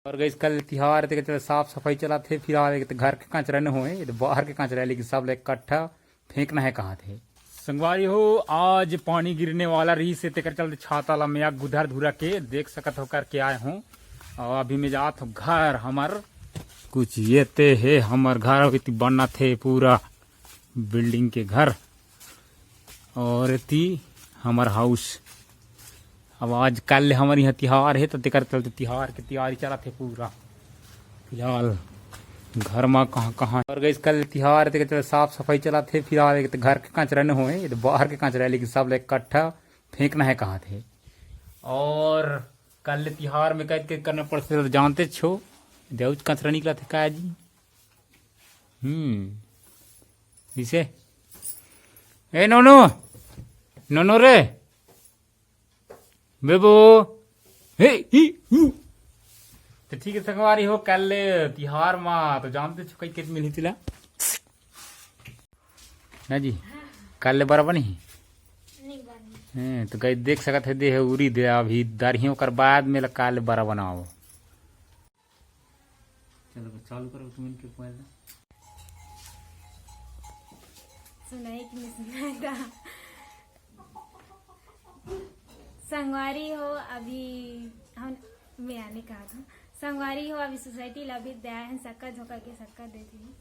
और गई कल त्योहार थे चल साफ सफाई चला थे फिर आवे तो घर के कचरा न होए तो बाहर के कचरा लेकिन सब ले इकट्ठा फेंकना है कहाँ थे संगवारी हो। आज पानी गिरने वाला रही से तेकर चलते छाता ला मैं गुधर धुरा के देख सकत होकर के आए हूँ। और अभी मैं जात हूँ घर हमर कुछ ये ते है हमर घर इतनी बनना थे पूरा बिल्डिंग के घर और इतनी हमर हाउस। अब आज कल हमारे यहाँ त्योहार है तो तेकर चलते त्योहार की तैयारी चला थे पूरा फिलहाल घर में कहाँ कहाँ। और गई कल त्योहार है तो साफ सफाई चला थे फिर आवे तो घर के कचरा न होए तो बाहर के कचरा लेकिन सब ले इकट्ठा फेंकना है कहाँ थे। और कल त्योहार में कैद के करना पड़ते तो जानते छो देउच कचरा निकला थे का जी। इसे ए नोनो नोनो रे बेबो हे तो ठीक है संगवारी हो कल त्योहार में तो जानते छो कई कित मिली तिला ना जी कल बराबर नहीं तो कई देख सकत है दे उरी दे अभी दरहियों कर बाद में काल बरा बनाओ। चलो चालू करो तुम इनके पहले सुनाई कि नहीं सुनाएगा। संगवारी हो अभी हम मैं आने कहा था संगवारी हो अभी सोसाइटी ला भी दया है सक्का झोंका के सक्का देती हूँ।